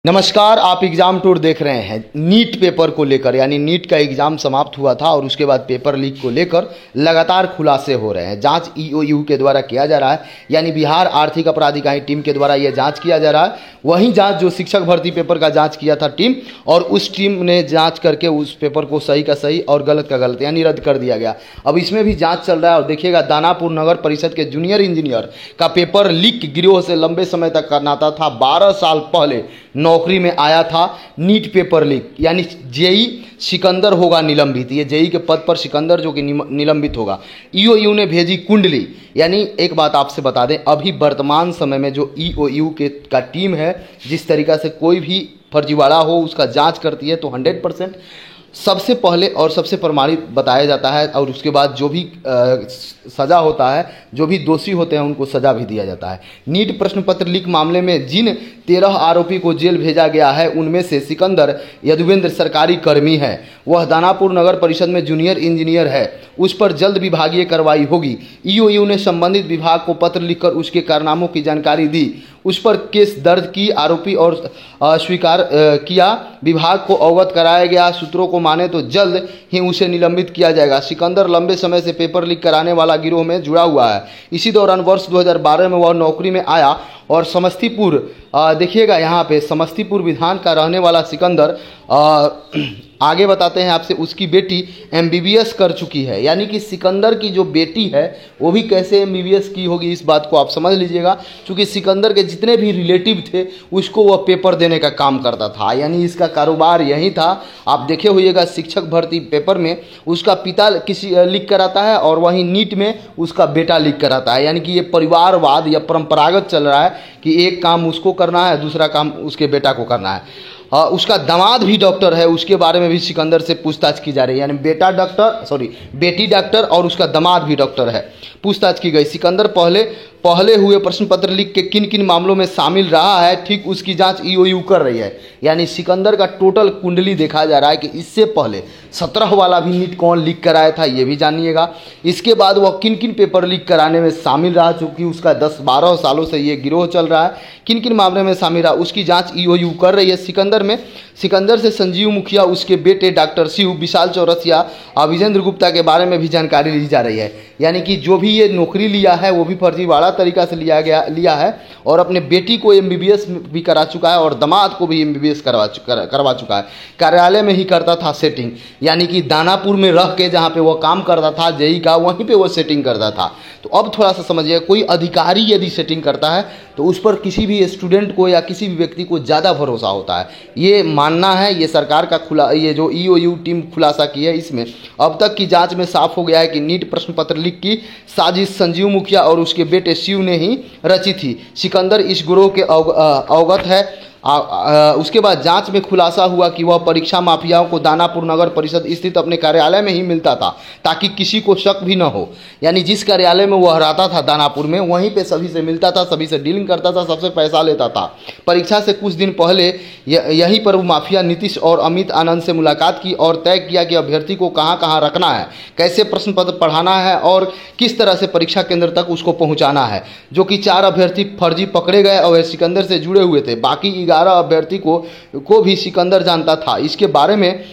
नमस्कार, आप exam tour देख रहे हैं। नीट पेपर को लेकर यानी नीट का एग्जाम समाप्त हुआ था और उसके बाद पेपर लीक को लेकर लगातार खुलासे हो रहे हैं। जांच ईओयू के द्वारा किया जा रहा है, यानी बिहार आर्थिक अपराध इकाई टीम के द्वारा यह जांच किया जा रहा है। वही जांच जो शिक्षक भर्ती पेपर का जांच किया था टीम, और उस टीम ने जांच करके उस पेपर को सही का सही और गलत का गलत यानी रद्द कर दिया गया। अब इसमें भी जाँच चल रहा है। और देखिएगा, दानापुर नगर परिषद के जूनियर इंजीनियर का पेपर लीक गिरोह से लंबे समय तक का नाता था। 12 साल पहले नौकरी में आया था। नीट पेपर लीक यानी जेई सिकंदर होगा निलंबित। ये जेई के पद पर सिकंदर जो कि निलंबित होगा। ईओयू ने भेजी कुंडली। यानी एक बात आपसे बता दें, अभी वर्तमान समय में जो ईओयू का टीम है, जिस तरीक़ा से कोई भी फर्जीवाड़ा हो उसका जांच करती है, तो 100% सबसे पहले और सबसे प्रमाणित बताया जाता है। और उसके बाद जो भी सज़ा होता है, जो भी दोषी होते हैं उनको सज़ा भी दिया जाता है। नीट प्रश्न पत्र लीक मामले में जिन 13 आरोपी को जेल भेजा गया है, उनमें से सिकंदर यदुवेंद्र सरकारी कर्मी है। वह दानापुर नगर परिषद में जूनियर इंजीनियर है। उस पर जल्द विभागीय कार्रवाई होगी। ईओयू ने संबंधित विभाग को पत्र लिखकर उसके कारनामों की जानकारी दी। उस पर केस दर्ज की आरोपी और स्वीकार किया। विभाग को अवगत कराया गया। सूत्रों को माने तो जल्द ही उसे निलंबित किया जाएगा। सिकंदर लंबे समय से पेपर लीक कराने वाला गिरोह में जुड़ा हुआ है। इसी दौरान वर्ष 2012 में वह नौकरी में आया और समस्तीपुर, देखिएगा यहाँ पे समस्तीपुर विधान का रहने वाला सिकंदर, आगे बताते हैं आपसे, उसकी बेटी एमबीबीएस कर चुकी है। यानी कि सिकंदर की जो बेटी है वो भी कैसे एमबीबीएस की होगी, इस बात को आप समझ लीजिएगा। क्योंकि सिकंदर के जितने भी रिलेटिव थे उसको वह पेपर देने का काम करता था। यानी इसका कारोबार यही था। आप देखे होइएगा, शिक्षक भर्ती पेपर में उसका पिता किसी लीक कराता है और वहीं नीट में उसका बेटा लीक कराता है। यानी कि ये परिवारवाद या परंपरागत चल रहा है कि एक काम उसको करना है, दूसरा काम उसके बेटा को करना है। उसका दामाद भी डॉक्टर है, उसके बारे में भी सिकंदर से पूछताछ की जा रही है। यानी बेटी डॉक्टर और उसका दामाद भी डॉक्टर है। पूछताछ की गई। सिकंदर पहले हुए प्रश्न पत्र लीक के किन किन मामलों में शामिल रहा है, ठीक उसकी जांच ईओयू कर रही है। यानी सिकंदर का टोटल कुंडली देखा जा रहा है कि इससे पहले 17 वाला भी नीट कौन लीक कराया था, ये भी जानिएगा। इसके बाद वह किन किन पेपर लीक कराने में शामिल रहा, चूँकि उसका 10-12 सालों से ये गिरोह चल रहा है। किन किन मामले में शामिल रहा उसकी जाँच ईओयू कर रही है। सिकंदर से संजीव मुखिया, उसके बेटे डॉक्टर शिव, विशाल चौरसिया, विजेंद्र गुप्ता के बारे में भी जानकारी ली जा रही है। यानी कि जो भी ये नौकरी लिया है वो भी फर्जीवाड़ा तरीका से लिया है और अपने बेटी को एमबीबीएस भी करा चुका है और दामाद को भी एमबीबीएस करवा चुका है। कार्यालय में ही करता था सेटिंग। यानी कि दानापुर में रह के जहाँ पे वो काम करता था जेई का, वहीं पे वो सेटिंग करता था। तो अब थोड़ा सा समझिए, कोई अधिकारी यदि सेटिंग करता है तो उस पर किसी भी स्टूडेंट को या किसी भी व्यक्ति को ज़्यादा भरोसा होता है। ये मानना है, ये सरकार का ये जो ईओयू टीम खुलासा की है, इसमें अब तक की जांच में साफ हो गया है कि नीट प्रश्न पत्र लीक की साजिश संजीव मुखिया और उसके बेटे शिव ने ही रची थी। सिकंदर इस गिरोह के अवगत है। उसके बाद जांच में खुलासा हुआ कि वह परीक्षा माफियाओं को दानापुर नगर परिषद स्थित अपने कार्यालय में ही मिलता था, ताकि किसी को शक भी न हो। यानी जिस कार्यालय में वह रहता था दानापुर में, वहीं पे सभी से मिलता था, सभी से डीलिंग करता था, सबसे पैसा लेता था। परीक्षा से कुछ दिन पहले यहीं पर माफिया नीतीश और अमित आनंद से मुलाकात की और तय किया कि अभ्यर्थी को कहाँ कहाँ रखना है, कैसे प्रश्न पत्र पढ़ाना है और किस तरह से परीक्षा केंद्र तक उसको पहुँचाना है। जो कि 4 अभ्यर्थी फर्जी पकड़े गए और सिकंदर से जुड़े हुए थे। बाकी 11 अभ्यर्थी को भी सिकंदर जानता था। इसके बारे में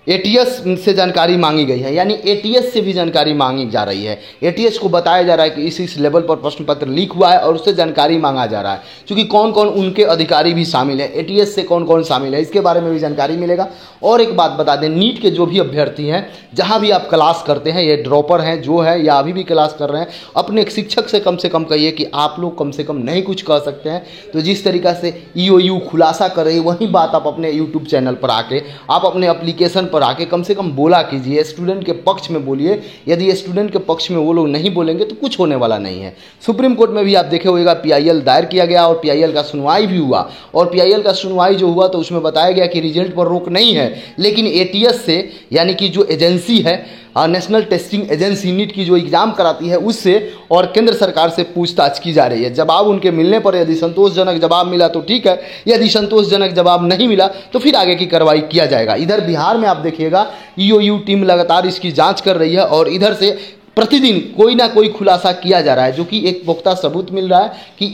एटीएस से जानकारी मांगी गई है। यानी एटीएस से भी जानकारी मांगी जा रही है। एटीएस को बताया जा रहा है कि इस लेवल पर प्रश्न पत्र लीक हुआ है और उससे जानकारी मांगा जा रहा है। क्योंकि कौन कौन उनके अधिकारी भी शामिल है, एटीएस से कौन कौन शामिल है, इसके बारे में भी जानकारी मिलेगा। और एक बात बता दें, नीट के जो भी अभ्यर्थी हैं, जहाँ भी आप क्लास करते हैं, ये ड्रॉपर हैं जो है या अभी भी क्लास कर रहे हैं, अपने शिक्षक से कम कहिए कि आप लोग कम से कम नहीं कुछ कह सकते हैं। तो जिस तरीका से ईओयू खुलासा कर रही है, वही बात आप अपने यूट्यूब चैनल पर आके, आप अपने एप्लीकेशन पर आके कम से कम बोला कीजिए। स्टूडेंट के पक्ष में बोलिए। यदि स्टूडेंट के पक्ष में वो लोग नहीं बोलेंगे तो कुछ होने वाला नहीं है। सुप्रीम कोर्ट में भी आप देखे होगा, पीआईएल दायर किया गया और पीआईएल का सुनवाई भी हुआ। और पीआईएल का सुनवाई जो हुआ तो उसमें बताया गया कि रिजल्ट पर रोक नहीं है, लेकिन एटीएस से, यानी कि जो एजेंसी है, नेशनल टेस्टिंग एजेंसी नीट की जो एग्जाम कराती है, उससे और केंद्र सरकार से पूछताछ की जा रही है। जवाब उनके मिलने पर यदि संतोषजनक जवाब मिला तो ठीक है, यदि संतोषजनक जवाब नहीं मिला तो फिर आगे की कार्रवाई किया जाएगा। इधर बिहार में आप देखिएगा, ईओयू टीम लगातार इसकी जांच कर रही है और इधर से प्रतिदिन कोई ना कोई खुलासा किया जा रहा है, जो कि एक पुख्ता सबूत मिल रहा है कि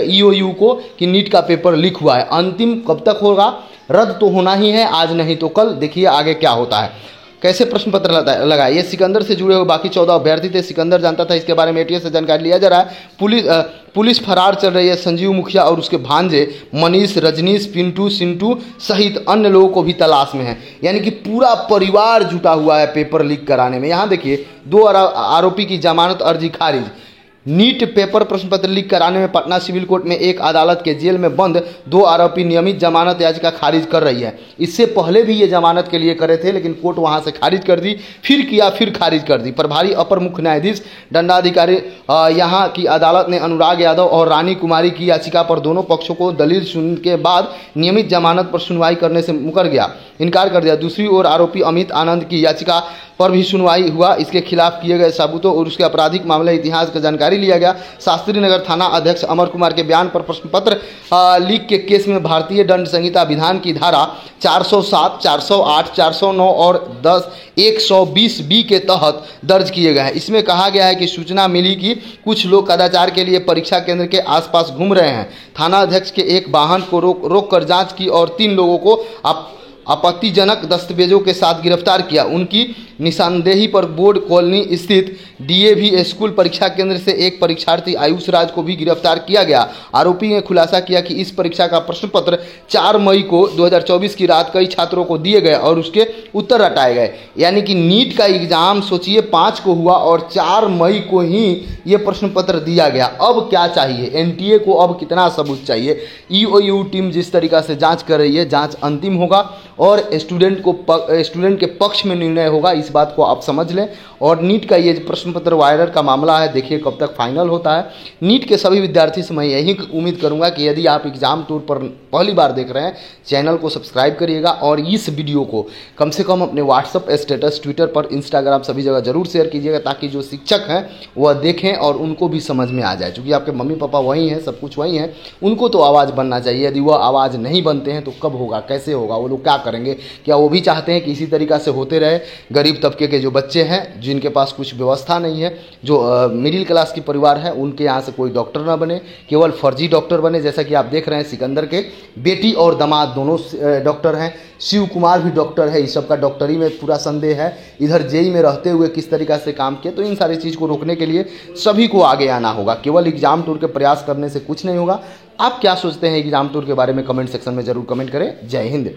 ईओयू को कि नीट का पेपर लीक हुआ है। अंतिम कब तक होगा? रद्द तो होना ही है, आज नहीं तो कल। देखिए आगे क्या होता है, कैसे प्रश्न पत्र लगाए। ये सिकंदर से जुड़े हुए बाकी 14 अभ्यर्थी थे। सिकंदर जानता था, इसके बारे में एटीएस से जानकारी लिया जा रहा है। पुलिस फरार चल रही है। संजीव मुखिया और उसके भांजे मनीष, रजनीश, पिंटू, सिंटू सहित अन्य लोगों को भी तलाश में है। यानी कि पूरा परिवार जुटा हुआ है पेपर लीक कराने में। यहाँ देखिए 2 आरोपी की जमानत अर्जी खारिज। नीट पेपर प्रश्न पत्र लीक कराने में पटना सिविल कोर्ट में एक अदालत के जेल में बंद 2 आरोपी नियमित जमानत याचिका खारिज कर रही है। इससे पहले भी ये जमानत के लिए करे थे, लेकिन कोर्ट वहां से खारिज कर दी, फिर किया, फिर खारिज कर दी। प्रभारी अपर मुख्य न्यायाधीश दंडाधिकारी यहाँ की अदालत ने अनुराग यादव और रानी कुमारी की याचिका पर दोनों पक्षों को दलील सुनने के बाद नियमित जमानत पर सुनवाई करने से इनकार कर दिया। दूसरी ओर आरोपी अमित आनंद की याचिका पर भी सुनवाई हुआ। इसके खिलाफ किए गए सबूतों और उसके आपराधिक मामले इतिहास की जानकारी लिया गया। शास्त्री नगर थाना अध्यक्ष अमर कुमार के बयान पर प्रश्न पत्र लीक के केस में भारतीय दंड संहिता विधान की धारा 407, 408, 409 और 120 बी के तहत दर्ज किए गए हैं। इसमें कहा गया है कि सूचना मिली कि कुछ लोग कदाचार के लिए परीक्षा केंद्र के आसपास घूम रहे हैं। थाना अध्यक्ष के एक वाहन को रोक कर जांच की और 3 लोगों को आपत्तिजनक दस्तावेजों के साथ गिरफ्तार किया। उनकी निशानदेही पर बोर्ड कॉलोनी स्थित डीएवी स्कूल परीक्षा केंद्र से एक परीक्षार्थी आयुष राज को भी गिरफ्तार किया गया। आरोपी ने खुलासा किया कि इस परीक्षा का प्रश्न पत्र 4 मई को 2024 की रात कई छात्रों को दिए गए और उसके उत्तर हटाए गए। यानी कि नीट का एग्जाम सोचिए 5 को हुआ और 4 मई को ही ये प्रश्न पत्र दिया गया। अब क्या चाहिए एनटीए को? अब कितना सबूत चाहिए? ईओयू टीम जिस तरीका से जांच कर रही है, जांच अंतिम होगा और स्टूडेंट के पक्ष में निर्णय होगा, इस बात को आप समझ लें। और नीट का ये प्रश्न पत्र वायरल का मामला है, देखिए कब तक फाइनल होता है। नीट के सभी विद्यार्थी से मैं यही उम्मीद करूंगा कि यदि आप एग्जाम टूर पर पहली बार देख रहे हैं, चैनल को सब्सक्राइब करिएगा और इस वीडियो को कम से कम अपने व्हाट्सअप स्टेटस, ट्विटर पर, इंस्टाग्राम सभी जगह जरूर शेयर कीजिएगा, ताकि जो शिक्षक हैं वह देखें और उनको भी समझ में आ जाए। क्योंकि आपके मम्मी पापा वही हैं, सब कुछ वही हैं, उनको तो आवाज़ बनना चाहिए। यदि वह आवाज़ नहीं बनते हैं तो कब होगा, कैसे होगा, वो लोग क्या करेंगे? क्या वो भी चाहते हैं कि इसी तरीका से होते रहे? गरीब तबके के जो बच्चे हैं, जिनके पास कुछ व्यवस्था नहीं है, जो मिडिल क्लास की परिवार है, उनके यहाँ से कोई डॉक्टर ना बने, केवल फर्जी डॉक्टर बने। जैसा कि आप देख रहे हैं, सिकंदर के बेटी और दामाद दोनों डॉक्टर हैं, शिव कुमार भी डॉक्टर है। इस सब का डॉक्टरी में पूरा संदेह है। इधर जेई में रहते हुए किस तरीका से काम किए, तो इन सारी चीज़ को रोकने के लिए सभी को आगे आना होगा। केवल एग्जाम टूर के प्रयास करने से कुछ नहीं होगा। आप क्या सोचते हैं एग्जाम टूर के बारे में? कमेंट सेक्शन में जरूर कमेंट करें। जय हिंद।